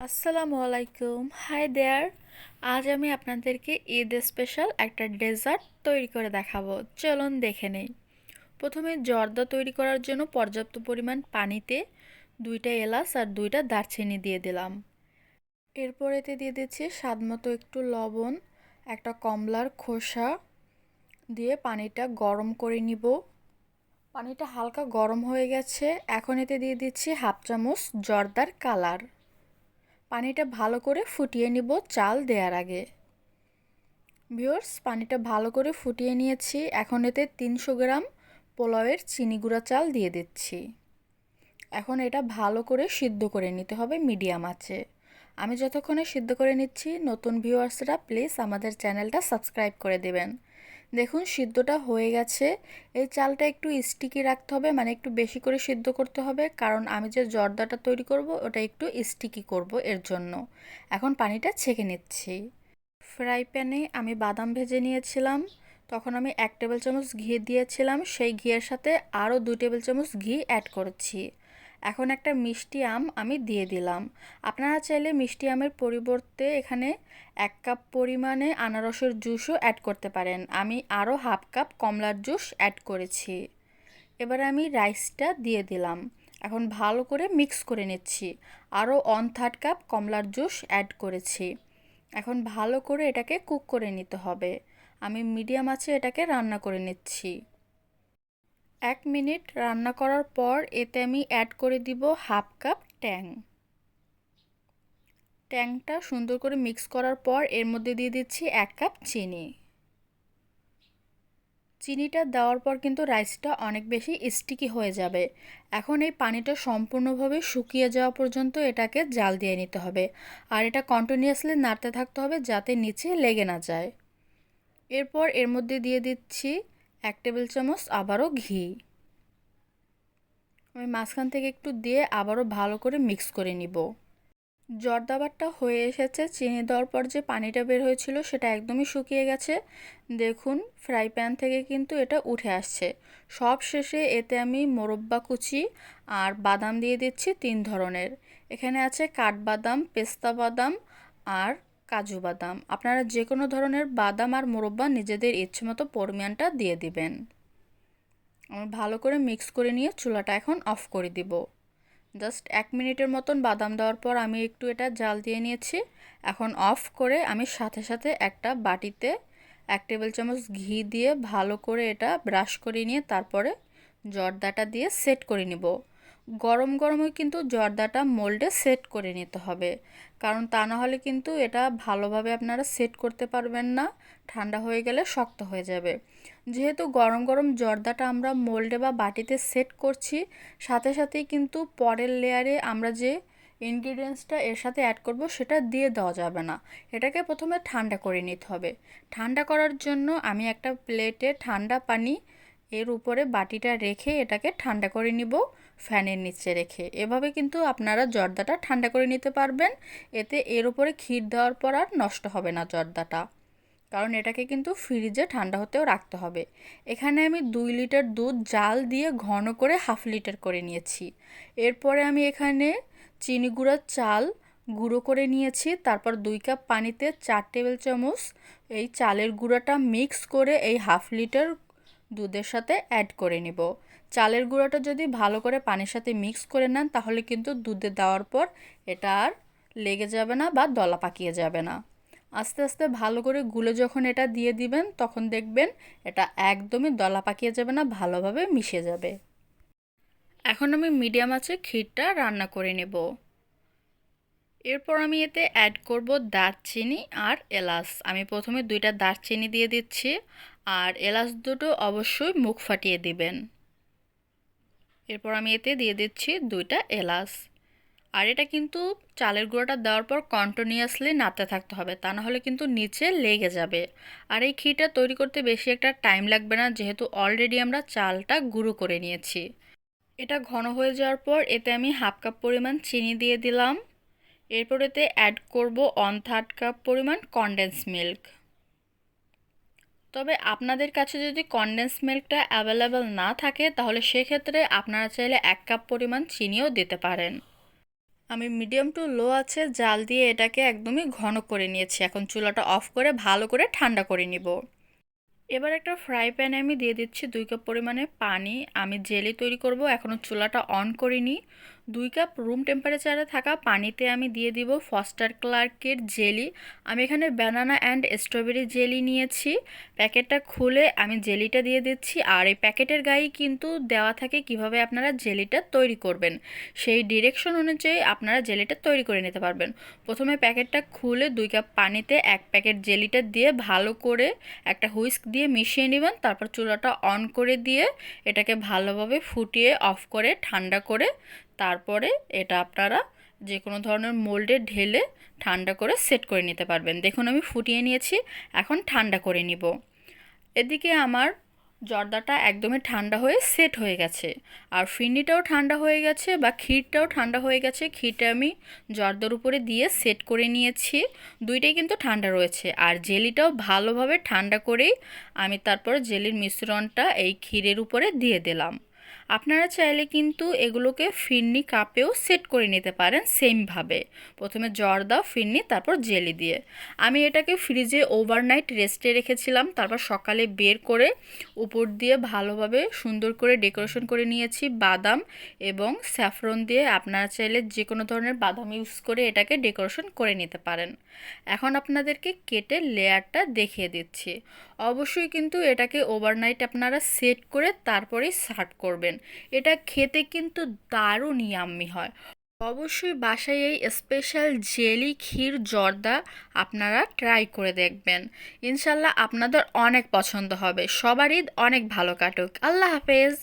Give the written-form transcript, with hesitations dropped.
আসসালামুয়ালাইকুম, hi there. আজ আমি আপনাদেরকে ঈদ স্পেশাল একটা ডেজার্ট তৈরি করে দেখাবো। চলুন দেখে নেই। প্রথমে জর্দা তৈরি করার জন্য পর্যাপ্ত পরিমাণ পানিতে 2টা এলাচ আর 2টা দারচিনি দিয়ে দিলাম। এরপর এতে দিয়ে দিচ্ছি স্বাদমতো একটু লবণ, একটা কমলার খোসা দিয়ে পানিটা গরম করে নিব। পানিটা হালকা গরম হয়ে গেছে, এখন এতে দিয়ে দিচ্ছি হাফ চামচ জর্দার কালার। পানিটা ভালো করে ফুটিয়ে নিব চাল দেওয়ার আগে। ভিউয়ার্স, পানিটা ভালো করে ফুটিয়ে নিয়েছি, এখন এতে 300 গ্রাম পোলাওয়ের চিনি গুঁড়া চাল দিয়ে দিচ্ছি। এখন এটা ভালো করে সিদ্ধ করে নিতে হবে মিডিয়াম আঁচে। আমি যতক্ষণে সিদ্ধ করে নিচ্ছি, নতুন ভিউয়ার্সরা প্লিজ আমাদের চ্যানেলটা সাবস্ক্রাইব করে দেবেন। দেখুন সিদ্ধটা হয়ে গেছে। এই চালটা একটু স্টিকি রাখতে হবে, মানে একটু বেশি করে সিদ্ধ করতে হবে, কারণ আমি যে জর্দাটা তৈরি করব ওটা একটু স্টিকি করব এর জন্য। এখন পানিটা ছেঁকে নিচ্ছি। ফ্রাই প্যানে আমি বাদাম ভেজে নিয়েছিলাম, তখন আমি 1 টেবিল চামচ ঘি দিয়েছিলাম, সেই ঘিয়ের সাথে আরও 2 টেবিল চামচ ঘি অ্যাড করেছি। এখন একটা মিষ্টি আম আমি দিয়ে দিলাম। আপনারা চাইলে মিষ্টি আমের পরিবর্তে এখানে 1 কাপ পরিমাণে আনারসের জুসও অ্যাড করতে পারেন। আমি আরও হাফ কাপ কমলার জুস অ্যাড করেছি। এবার আমি রাইসটা দিয়ে দিলাম। এখন ভালো করে মিক্স করে নিচ্ছি। আরও 1/3 কাপ কমলার জুস অ্যাড করেছি। এখন ভালো করে এটাকে কুক করে নিতে হবে। আমি মিডিয়াম আঁচে এটাকে রান্না করে নিচ্ছি। 1 মিনিট রান্না করার পর এতে আমি অ্যাড করে দিব হাফ কাপ ট্যাং। ট্যাংটা সুন্দর করে মিক্স করার পর এর মধ্যে দিয়ে দিচ্ছি 1 কাপ চিনি। চিনিটা দেওয়ার পর কিন্তু রাইসটা অনেক বেশি স্টিকি হয়ে যাবে। এখন এই পানিটা সম্পূর্ণভাবে শুকিয়ে যাওয়া পর্যন্ত এটাকে জাল দিয়ে নিতে হবে, আর এটা কন্টিনিউয়াসলি নাড়তে থাকতে হবে যাতে নিচে লেগে না যায়। এরপর এর মধ্যে দিয়ে দিচ্ছি 1 টেবিল চামচ আবারও ঘি। আমি মাঝখান থেকে একটু দিয়ে আবারও ভালো করে মিক্স করে নিব। জর্দাবারটা হয়ে এসেছে, চিনি দেওয়ার পর যে পানিটা বের হয়েছিল সেটা একদমই শুকিয়ে গেছে। দেখুন ফ্রাই প্যান থেকে কিন্তু এটা উঠে আসছে। সব শেষে এতে আমি মোরব্বা কুচি আর বাদাম দিয়ে দিচ্ছি 3 ধরনের। এখানে আছে কাঠবাদাম, পেস্তা বাদাম আর কাজু বাদাম। আপনারা যে কোনো ধরনের বাদাম আর মোরব্বা নিজেদের ইচ্ছে মতো পরিমাণটা দিয়ে দিবেন। আমি ভালো করে মিক্স করে নিয়ে চুলাটা এখন অফ করে দিব। জাস্ট 1 মিনিটের মতন বাদাম দেওয়ার পর আমি একটু এটা জাল দিয়ে নিয়েছি। এখন অফ করে আমি সাথে সাথে একটা বাটিতে 1 টেবিল চামচ ঘি দিয়ে ভালো করে এটা ব্রাশ করে নিয়ে তারপরে জর্দাটা দিয়ে সেট করে নিব। গরম গরমই কিন্তু জর্দাটা মোল্ডে সেট করে নিতে হবে, কারণ তা না হলে কিন্তু এটা ভালোভাবে আপনারা সেট করতে পারবেন না, ঠান্ডা হয়ে গেলে শক্ত হয়ে যাবে। যেহেতু গরম গরম জর্দাটা আমরা মোল্ডে বা বাটিতে সেট করছি, সাথে সাথেই কিন্তু পরের লেয়ারে আমরা যে ইনগ্রিডিয়েন্টসটা এর সাথে অ্যাড করব সেটা দিয়ে দেওয়া যাবে না। এটাকে প্রথমে ঠান্ডা করে নিতে হবে। ঠান্ডা করার জন্য আমি একটা প্লেটে ঠান্ডা পানি এর উপরে বাটিটা রেখে এটাকে ঠান্ডা করে নিব, ফ্যানের নিচে রেখে। এভাবে কিন্তু আপনারা জর্দাটা ঠান্ডা করে নিতে পারবেন। এতে এর উপরে ক্ষীর দেওয়ার পর আর নষ্ট হবে না জর্দাটা, কারণ এটাকে কিন্তু ফ্রিজে ঠান্ডা হতেও রাখতে হবে। এখানে আমি 2 লিটার দুধ জাল দিয়ে ঘন করে হাফ লিটার করে নিয়েছি। এরপরে আমি এখানে চিনি গুঁড়ার চাল গুঁড়ো করে নিয়েছি, তারপর 2 কাপ পানিতে 4 টেবিল চামচ এই চালের গুঁড়াটা মিক্স করে এই হাফ লিটার দুধের সাথে অ্যাড করে নিব। চালের গুঁড়োটা যদি ভালো করে পানির সাথে মিক্স করে নেন তাহলে কিন্তু দুধে দেওয়ার পর এটা আর লেগে যাবে না বা দলা পাকিয়ে যাবে না। আস্তে আস্তে ভালো করে গুলে যখন এটা দিয়ে দিবেন তখন দেখবেন এটা একদমই দলা পাকিয়ে যাবে না, ভালোভাবে মিশে যাবে। এখন আমি মিডিয়াম আঁচে ক্ষীরটা রান্না করে নেব। এরপর আমি এতে অ্যাড করব দারচিনি আর এলাচ। আমি প্রথমে 2টা দারচিনি দিয়ে দিচ্ছি, আর এলাচ দুটো অবশ্যই মুখ ফাটিয়ে দিবেন। এরপর আমি এতে দিয়ে দিচ্ছি 2টা এলাচ। আর এটা কিন্তু চালের গুঁড়োটা দেওয়ার পর কন্টিনিউয়াসলি নাড়তে থাকতে হবে, তা না হলে কিন্তু নিচে লেগে যাবে। আর এই ক্ষীরটা তৈরি করতে বেশি একটা টাইম লাগবে না, যেহেতু অলরেডি আমরা চালটা গুঁড়ো করে নিয়েছি। এটা ঘন হয়ে যাওয়ার পর এতে আমি হাফ কাপ পরিমাণ চিনি দিয়ে দিলাম। এরপর এতে অ্যাড করব 1/3 কাপ পরিমাণ কনডেন্স মিল্ক। তবে আপনাদের কাছে যদি কনডেন্স মিল্কটা অ্যাভেলেবেল না থাকে তাহলে সেক্ষেত্রে আপনারা চাইলে 1 কাপ পরিমাণ চিনিও দিতে পারেন। আমি মিডিয়াম টু লো আছে জাল দিয়ে এটাকে একদমই ঘন করে নিয়েছি। এখন চুলাটা অফ করে ভালো করে ঠান্ডা করে নিব। এবার একটা ফ্রাই প্যানে আমি দিয়ে দিচ্ছি 2 কাপ পরিমাণে পানি। আমি জেলি তৈরি করব, এখনও চুলাটা অন করিনি। 2 কাপ রুম টেম্পারেচারে থাকা পানিতে আমি দিয়ে দিব ফস্টার ক্লার্কের জেলি। আমি এখানে ব্যানানা অ্যান্ড স্ট্রবেরি জেলি নিয়েছি। প্যাকেটটা খুলে আমি জেলিটা দিয়ে দিচ্ছি। আর এই প্যাকেটের গায়ে কিন্তু দেওয়া থাকে কিভাবে আপনারা জেলিটা তৈরি করবেন, সেই ডিরেকশন অনুযায়ী আপনারা জেলিটা তৈরি করে নিতে পারবেন। প্রথমে প্যাকেটটা খুলে 2 কাপ পানিতে 1 প্যাকেট জেলিটা দিয়ে ভালো করে একটা হুইস্ক দিয়ে মিশিয়ে নেবেন। তারপর চুলাটা অন করে দিয়ে এটাকে ভালোভাবে ফুটিয়ে অফ করে ঠান্ডা করে তারপরে এটা আপনারা যে কোনো ধরনের মোল্ডে ঢেলে ঠান্ডা করে সেট করে নিতে পারবেন। দেখুন আমি ফুটিয়ে নিয়েছি, এখন ঠান্ডা করে নিব। এদিকে আমার জর্দাটা একদমই ঠান্ডা হয়ে সেট হয়ে গেছে, আর ফিরনিটাও ঠান্ডা হয়ে গেছে বা ক্ষীরটাও ঠান্ডা হয়ে গেছে। ক্ষীরটা আমি জর্দার উপরে দিয়ে সেট করে নিয়েছি, দুইটাই কিন্তু ঠান্ডা রয়েছে। আর জেলিটাও ভালোভাবে ঠান্ডা করেই আমি তারপর জেলির মিশ্রণটা এই ক্ষীরের উপরে দিয়ে দিলাম। আপনারা চাইলে কিন্তু এগুলোকে ফিরনি কাপেও সেট করে নিতে পারেন সেমভাবে, প্রথমে জর্দা ফিরনি তারপর জেলি দিয়ে। আমি এটাকে ফ্রিজে ওভারনাইট রেস্টে রেখেছিলাম, তারপর সকালে বের করে উপর দিয়ে ভালোভাবে সুন্দর করে ডেকোরেশন করে নিয়েছি বাদাম এবং স্যাফরন দিয়ে। আপনারা চাইলে যে কোনো ধরনের বাদাম ইউজ করে এটাকে ডেকোরেশন করে নিতে পারেন। এখন আপনাদেরকে কেটে লেয়ারটা দেখিয়ে দিচ্ছি। অবশ্যই কিন্তু এটাকে ওভারনাইট আপনারা সেট করে তারপরেই সার্ভ করবেন। এটা খেতে কিন্তু দারুণ ইয়াম্মি হয়। অবশ্যই বাসায় এই স্পেশাল জেলি ক্ষীর জর্দা আপনারা ট্রাই করে দেখবেন। ইনশাল্লাহ আপনাদের অনেক পছন্দ হবে। সবার ঈদ অনেক ভালো কাটুক। আল্লাহ হাফেজ।